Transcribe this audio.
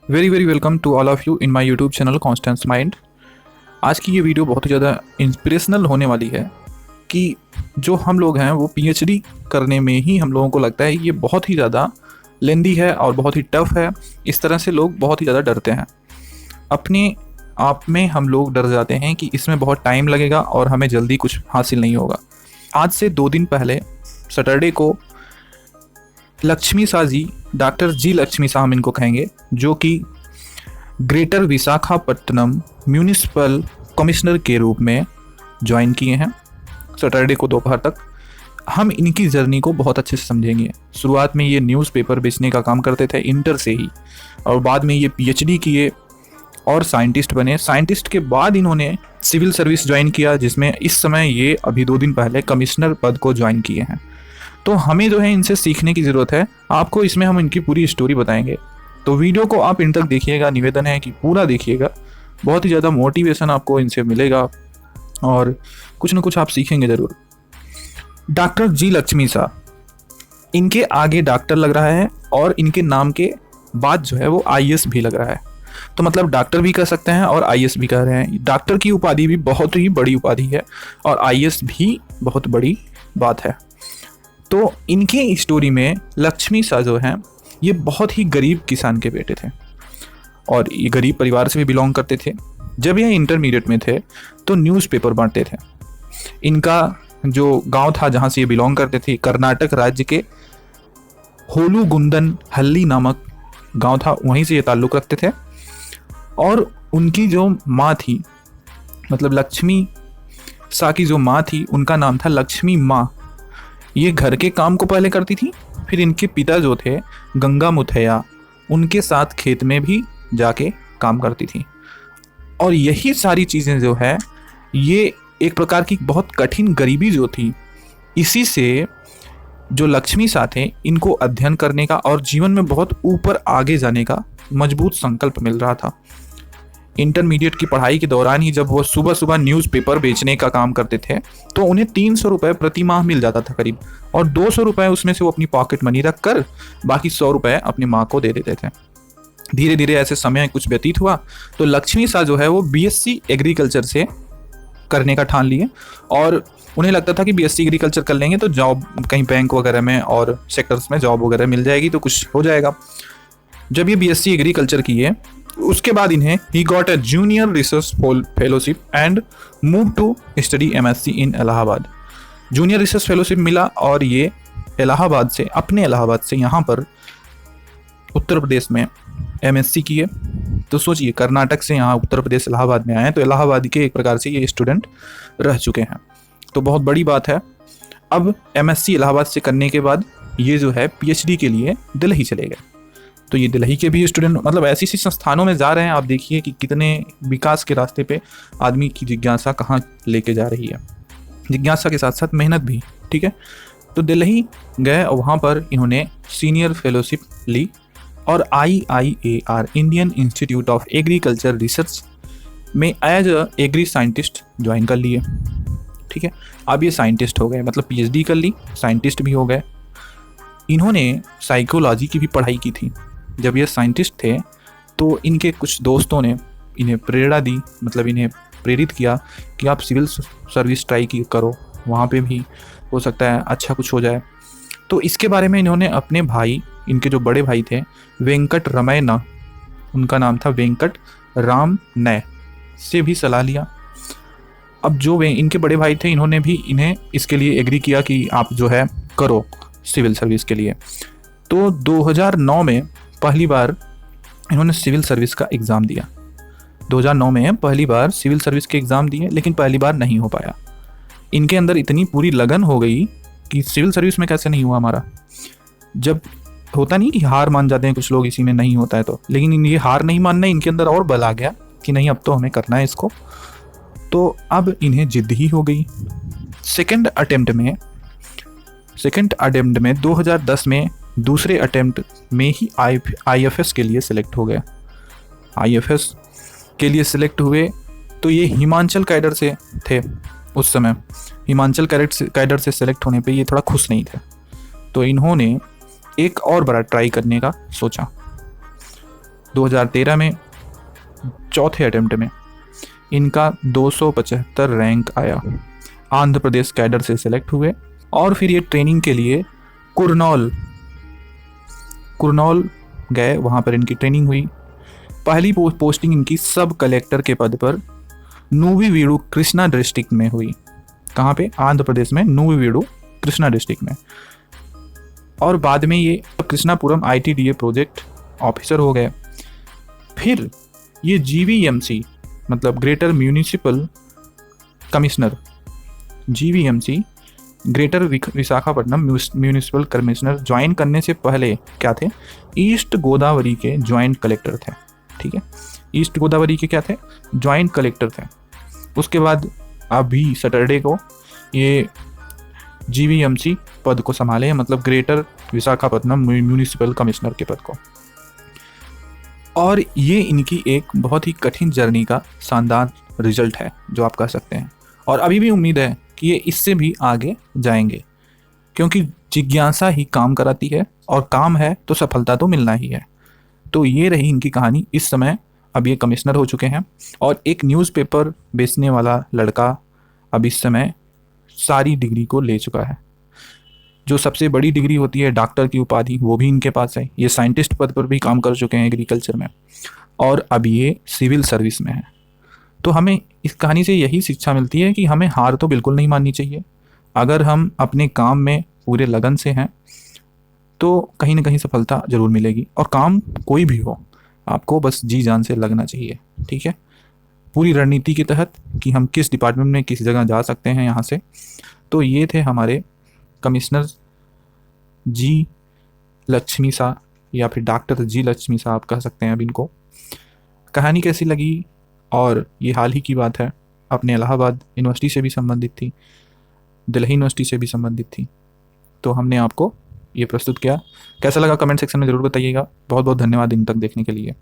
Very very welcome to all of you in my YouTube channel constance mind. आज की ये video बहुत ही ज़्यादा इंस्पिरेशनल होने वाली है कि जो हम लोग हैं वो पीएचडी करने में ही हम लोगों को लगता है ये बहुत ही ज़्यादा लेंदी है और बहुत ही टफ है। इस तरह से लोग बहुत ही ज़्यादा डरते हैं। अपने आप में हम लोग डर जाते हैं कि इसमें बहुत टाइम लगेगा और हमें जल्दी कुछ हासिल नहीं होगा। आज से 2 दिन पहले सैटरडे को लक्ष्मी शाह जी, डॉक्टर जी लक्ष्मी शाह हम इनको कहेंगे, जो कि ग्रेटर विशाखापट्टनम म्यूनिसिपल कमिश्नर के रूप में ज्वाइन किए हैं सैटरडे को दोपहर तक। हम इनकी जर्नी को बहुत अच्छे से समझेंगे। शुरुआत में ये न्यूज़पेपर बेचने का काम करते थे इंटर से ही, और बाद में ये पीएचडी किए और साइंटिस्ट बने। साइंटिस्ट के बाद इन्होंने सिविल सर्विस ज्वाइन किया, जिसमें इस समय ये अभी 2 दिन पहले कमिश्नर पद को ज्वाइन किए हैं। तो हमें जो है इनसे सीखने की ज़रूरत है। आपको इसमें हम इनकी पूरी स्टोरी बताएंगे, तो वीडियो को आप इन तक देखिएगा। निवेदन है कि पूरा देखिएगा, बहुत ही ज़्यादा मोटिवेशन आपको इनसे मिलेगा और कुछ न कुछ आप सीखेंगे ज़रूर। डॉक्टर जी लक्ष्मी शाह, इनके आगे डॉक्टर लग रहा है और इनके नाम के बाद जो है वो आईएएस भी लग रहा है। तो मतलब डॉक्टर भी कह सकते हैं और आईएएस भी कह रहे हैं। डॉक्टर की उपाधि भी बहुत ही बड़ी उपाधि है और आईएएस भी बहुत बड़ी बात है। तो इनके स्टोरी में लक्ष्मी शाह जो हैं ये बहुत ही गरीब किसान के बेटे थे और ये गरीब परिवार से भी बिलोंग करते थे। जब ये इंटरमीडिएट में थे तो न्यूज़पेपर बांटते थे। इनका जो गांव था जहां से ये बिलोंग करते थे, कर्नाटक राज्य के होलुगुंदन हल्ली नामक गांव था, वहीं से ये ताल्लुक़ रखते थे। और उनकी जो माँ थी, मतलब लक्ष्मी शाह की जो माँ थी, उनका नाम था लक्ष्मी माँ। ये घर के काम को पहले करती थी, फिर इनके पिता जो थे गंगा मुथैया, उनके साथ खेत में भी जाके काम करती थी। और यही सारी चीज़ें जो है ये एक प्रकार की बहुत कठिन गरीबी जो थी, इसी से जो लक्ष्मी शाह थे इनको अध्ययन करने का और जीवन में बहुत ऊपर आगे जाने का मजबूत संकल्प मिल रहा था। इंटरमीडिएट की पढ़ाई के दौरान ही जब वो सुबह सुबह न्यूज़पेपर बेचने का काम करते थे तो उन्हें 300 रुपये प्रति माह मिल जाता था करीब, और 200 रुपये उसमें से वो अपनी पॉकेट मनी रख कर बाकी 100 रुपये अपनी माँ को दे देते थे। धीरे धीरे ऐसे समय कुछ व्यतीत हुआ तो लक्ष्मी शाह जो है वो बीएससी एग्रीकल्चर से करने का ठान लिए, और उन्हें लगता था कि बीएससी एग्रीकल्चर कर लेंगे तो जॉब कहीं बैंक वगैरह में और सेक्टर्स में जॉब वगैरह मिल जाएगी, तो कुछ हो जाएगा। जब ये बीएससी एग्रीकल्चर किए उसके बाद इन्हें ही got a junior research fellowship and move to study MSc in Allahabad. Junior research fellowship मिला और ये इलाहाबाद से, अपने इलाहाबाद से यहाँ पर उत्तर प्रदेश में एमएससी किए। तो सोचिए, कर्नाटक से यहाँ उत्तर प्रदेश इलाहाबाद में आए, तो इलाहाबाद के एक प्रकार से ये स्टूडेंट रह चुके हैं, तो बहुत बड़ी बात है। अब एमएससी इलाहाबाद से करने के बाद ये जो है पीएचडी के लिए दिल्ली चले गए। तो ये दिल्ली के भी स्टूडेंट, मतलब ऐसी सी संस्थानों में जा रहे हैं। आप देखिए कि कितने विकास के रास्ते पे आदमी की जिज्ञासा कहाँ लेके जा रही है। जिज्ञासा के साथ साथ मेहनत भी, ठीक है। तो दिल्ली गए और वहाँ पर इन्होंने सीनियर फेलोशिप ली और IIAR Indian Institute of Agriculture Research में as a agri scientist join कर लिए, ठीक है। अब ये साइंटिस्ट हो गए, मतलब पीएचडी कर ली, साइंटिस्ट भी हो गए। इन्होंने साइकोलॉजी की भी पढ़ाई की थी। जब ये साइंटिस्ट थे तो इनके कुछ दोस्तों ने इन्हें प्रेरणा दी, मतलब इन्हें प्रेरित किया कि आप सिविल सर्विस ट्राई करो, वहाँ पे भी हो सकता है अच्छा कुछ हो जाए। तो इसके बारे में इन्होंने अपने भाई, इनके जो बड़े भाई थे वेंकट रमैना, उनका नाम था वेंकट राम नय, से भी सलाह लिया। अब जो इनके बड़े भाई थे इन्होंने भी इन्हें इसके लिए एग्री किया कि आप जो है करो सिविल सर्विस के लिए। तो 2009 में पहली बार इन्होंने सिविल सर्विस का एग्ज़ाम दिया। 2009 में पहली बार सिविल सर्विस के एग्ज़ाम दिए, लेकिन पहली बार नहीं हो पाया। इनके अंदर इतनी पूरी लगन हो गई कि सिविल सर्विस में कैसे नहीं हुआ हमारा। जब होता नहीं कि हार मान जाते हैं कुछ लोग, इसी में नहीं होता है तो, लेकिन ये हार नहीं मानना, इनके अंदर और बल आ गया कि नहीं अब तो हमें करना है इसको। तो अब इन्हें जिद ही हो गई। सेकेंड अटेम्प्ट में 2010 में दूसरे अटेम्प्ट में ही IFS के लिए सिलेक्ट हो गया। IFS के लिए सिलेक्ट हुए तो ये हिमाचल कैडर से थे उस समय। हिमाचल कैडर से सिलेक्ट होने पे ये थोड़ा खुश नहीं थे, तो इन्होंने एक और बड़ा ट्राई करने का सोचा। 2013 में चौथे अटेम्प्ट में इनका 275 रैंक आया। आंध्र प्रदेश कैडर से सिलेक्ट हुए और फिर ये ट्रेनिंग के लिए कुरनौल गए, वहाँ पर इनकी ट्रेनिंग हुई। पहली पोस्टिंग इनकी सब कलेक्टर के पद पर नूवीवीडु कृष्णा डिस्ट्रिक्ट में हुई। कहाँ पे? आंध्र प्रदेश में नूवीवीडु कृष्णा डिस्ट्रिक्ट में। और बाद में ये कृष्णापुरम ITDA प्रोजेक्ट ऑफिसर हो गए। फिर ये GVMC मतलब greater municipal commissioner, GVMC greater Visakhapatnam municipal commissioner join करने से पहले क्या थे? ईस्ट गोदावरी के ज्वाइंट कलेक्टर थे। ठीक है, ईस्ट गोदावरी के क्या थे? ज्वाइंट कलेक्टर थे। उसके बाद अभी सैटरडे को ये GVMC पद को संभाले हैं, मतलब ग्रेटर विशाखापट्टनम म्यूनिसिपल कमिश्नर के पद को। और ये इनकी एक बहुत ही कठिन जर्नी का शानदार रिजल्ट है जो आप कह सकते हैं। और अभी भी उम्मीद है कि ये इससे भी आगे जाएंगे, क्योंकि जिज्ञासा ही काम कराती है और काम है तो सफलता तो मिलना ही है। तो ये रही इनकी कहानी। इस समय अब ये कमिश्नर हो चुके हैं और एक न्यूज़पेपर बेचने वाला लड़का अब इस समय सारी डिग्री को ले चुका है। जो सबसे बड़ी डिग्री होती है डॉक्टर की उपाधि, वो भी इनके पास है। ये साइंटिस्ट पद पर भी काम कर चुके हैं एग्रीकल्चर में, और अब ये सिविल सर्विस में है। तो हमें इस कहानी से यही शिक्षा मिलती है कि हमें हार तो बिल्कुल नहीं माननी चाहिए। अगर हम अपने काम में पूरे लगन से हैं तो कहीं ना कहीं सफलता ज़रूर मिलेगी। और काम कोई भी हो, आपको बस जी जान से लगना चाहिए। ठीक है, पूरी रणनीति के तहत कि हम किस डिपार्टमेंट में किस जगह जा सकते हैं यहाँ से। तो ये थे हमारे कमिश्नर जी लक्ष्मी शाह, या फिर डॉक्टर जी लक्ष्मी शाह आप कह सकते हैं अब इनको। कहानी कैसी लगी? और ये हाल ही की बात है, अपने इलाहाबाद यूनिवर्सिटी से भी संबंधित थी, दिल्ली यूनिवर्सिटी से भी संबंधित थी। तो हमने आपको ये प्रस्तुत किया। कैसा लगा कमेंट सेक्शन में ज़रूर बताइएगा। बहुत बहुत धन्यवाद इन तक देखने के लिए।